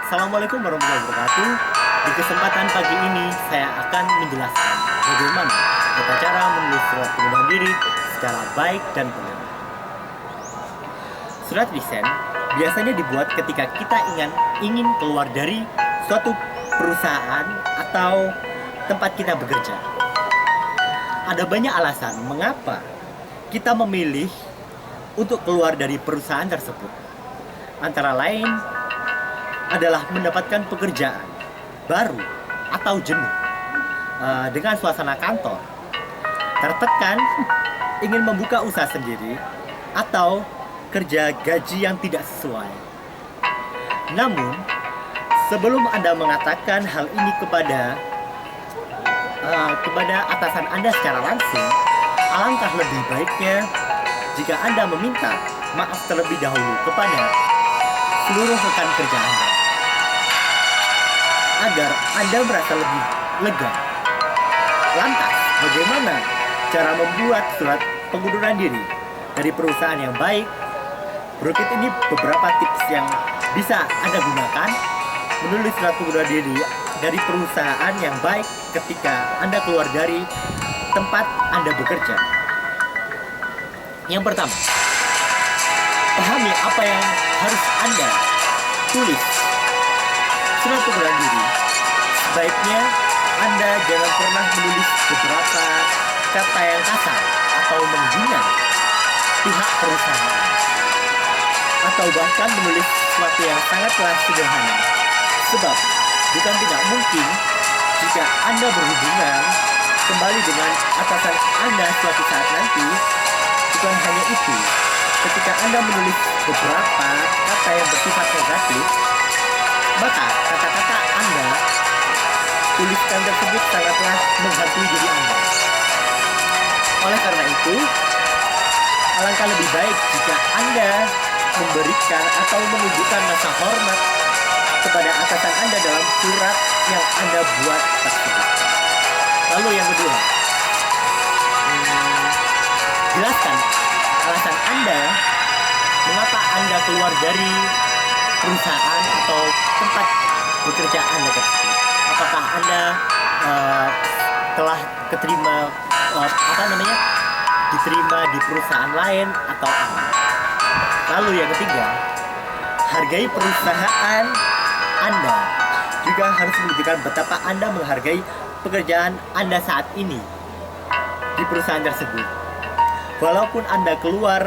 Assalamualaikum warahmatullahi wabarakatuh. Di kesempatan pagi ini saya akan menjelaskan bagaimana tata cara menulis surat pengunduran diri secara baik dan benar. Surat resign biasanya dibuat ketika kita ingin keluar dari suatu perusahaan atau tempat kita bekerja. Ada banyak alasan mengapa kita memilih untuk keluar dari perusahaan tersebut. Antara lain adalah mendapatkan pekerjaan baru atau jenuh dengan suasana kantor, tertekan ingin membuka usaha sendiri, atau kerja gaji yang tidak sesuai. Namun, sebelum Anda mengatakan hal ini kepada atasan Anda secara langsung, alangkah lebih baiknya jika Anda meminta maaf terlebih dahulu kepada seluruh rekan kerja Anda, agar Anda merasa lebih lega. Lantas, bagaimana cara membuat surat pengunduran diri dari perusahaan yang baik? Berikut ini beberapa tips yang bisa Anda gunakan menulis surat pengunduran diri dari perusahaan yang baik ketika Anda keluar dari tempat Anda bekerja. Yang pertama, pahami apa yang harus Anda tulis. Surat pengunduran diri, sebaiknya Anda jangan pernah menulis beberapa kata yang kasar atau menghina pihak perusahaan, atau bahkan menulis sesuatu yang sangatlah sederhana. Sebab bukan tidak mungkin jika Anda berhubungan kembali dengan atasan Anda suatu saat nanti. Bukan hanya itu, ketika Anda menulis beberapa kata yang bersifat negatif, maka kata-kata Anda tuliskan tersebut sangatlah menghantui diri Anda. Oleh karena itu, alangkah lebih baik jika Anda memberikan atau menunjukkan rasa hormat kepada atasan Anda dalam surat yang Anda buat tersebut. Lalu yang kedua, jelaskan alasan Anda mengapa Anda keluar dari perusahaan atau tempat bekerja Anda tersebut. Apakah Anda telah diterima di perusahaan lain atau apa? Lalu yang ketiga, hargai perusahaan Anda. Juga harus menunjukkan betapa Anda menghargai pekerjaan Anda saat ini di perusahaan tersebut. Walaupun Anda keluar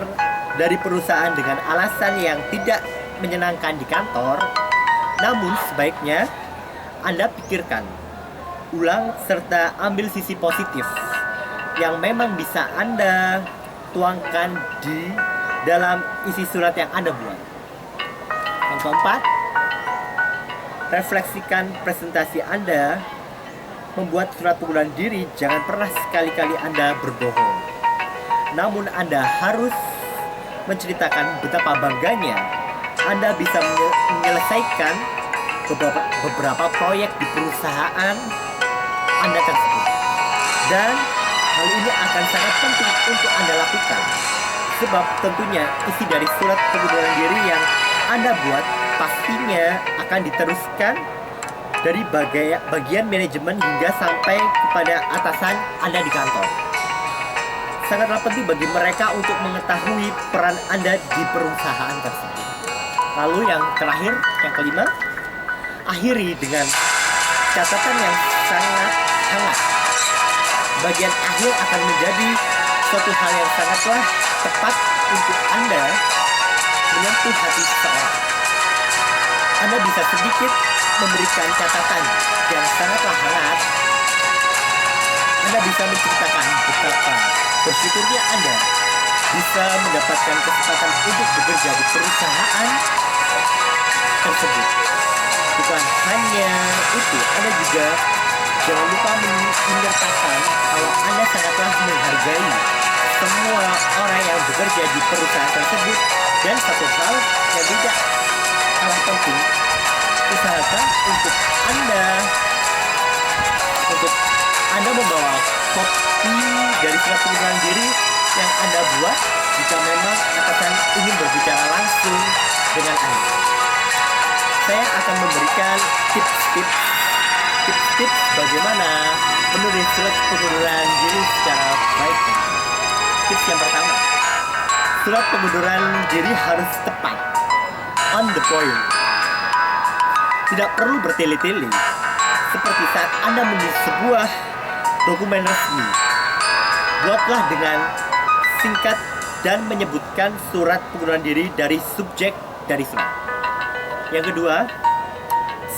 dari perusahaan dengan alasan yang tidak menyenangkan di kantor, namun sebaiknya Anda pikirkan ulang serta ambil sisi positif yang memang bisa Anda tuangkan di dalam isi surat yang Anda buat. Yang keempat, refleksikan presentasi Anda. Membuat surat pengunduran diri, jangan pernah sekali-kali Anda berbohong. Namun Anda harus menceritakan betapa bangganya Anda bisa menyelesaikan beberapa proyek di perusahaan Anda tersebut. Dan hal ini akan sangat penting untuk Anda lakukan, sebab tentunya isi dari surat pengunduran diri yang Anda buat pastinya akan diteruskan dari bagian manajemen hingga sampai kepada atasan Anda di kantor. Sangatlah penting bagi mereka untuk mengetahui peran Anda di perusahaan tersebut. Lalu yang terakhir, yang kelima, akhiri dengan catatan yang sangat hangat. Bagian akhir akan menjadi suatu hal yang sangatlah tepat untuk Anda menyentuh hati seseorang. Anda bisa sedikit memberikan catatan yang sangatlah hangat. Anda bisa menceritakan betapa bersyukurnya Anda bisa mendapatkan kesempatan untuk bekerja di perusahaan tersebut. Bukan hanya itu, Anda juga jangan lupa menyatakan kalau Anda sangatlah menghargai semua orang yang bekerja di perusahaan tersebut. Dan satu hal yang tidak kalah penting, usahakan untuk Anda membawa kopi dari surat pengunduran diri yang Anda buat jika memang atasan ingin berbicara langsung dengan Anda. saya akan memberikan tips bagaimana menulis surat pengunduran diri secara baik. Tips yang pertama, surat pengunduran diri harus tepat, on the point. Tidak perlu bertele-tele, seperti saat Anda menulis sebuah dokumen resmi. Buatlah dengan singkat dan menyebutkan surat pengunduran diri dari subjek dari surat. Yang kedua,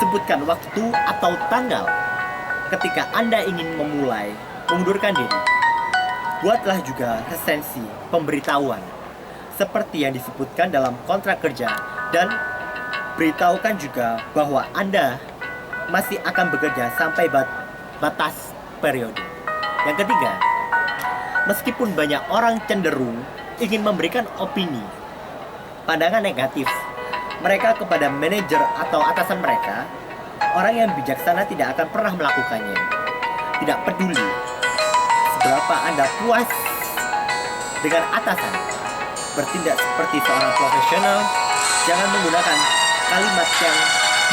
sebutkan waktu atau tanggal ketika Anda ingin memulai mengundurkan diri. Buatlah juga resensi pemberitahuan seperti yang disebutkan dalam kontrak kerja, dan beritahukan juga bahwa Anda masih akan bekerja sampai batas periode. Yang ketiga, meskipun banyak orang cenderung ingin memberikan opini, pandangan negatif mereka kepada manajer atau atasan mereka, orang yang bijaksana tidak akan pernah melakukannya. Tidak peduli seberapa Anda puas dengan atasan, bertindak seperti seorang profesional. Jangan menggunakan kalimat yang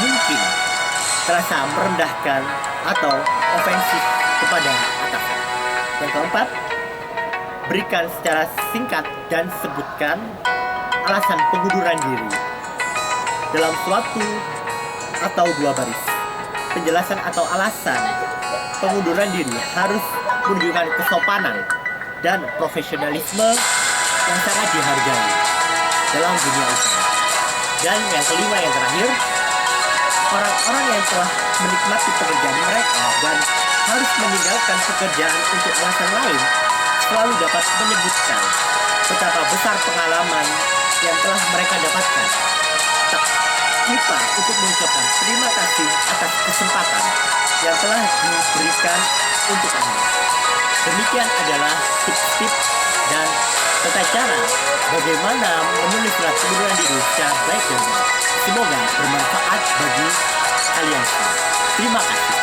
mungkin terasa merendahkan atau ofensif kepada atasan. Yang keempat, berikan secara singkat dan sebutkan alasan pengunduran diri dalam suatu atau dua baris. Penjelasan atau alasan pengunduran diri harus menunjukkan kesopanan dan profesionalisme yang sangat dihargai dalam dunia usaha. Dan yang kelima, yang terakhir, orang-orang yang telah menikmati pekerjaan mereka dan harus meninggalkan pekerjaan untuk alasan lain selalu dapat menyebutkan betapa besar pengalaman yang telah mereka dapatkan. Tak lupa untuk mengucapkan terima kasih atas kesempatan yang telah diberikan untuk Anda. Demikian adalah tips-tips dan tata cara bagaimana menulis surat pengunduran diri secara baik dan benar. Semoga bermanfaat bagi kalian semua. Terima kasih.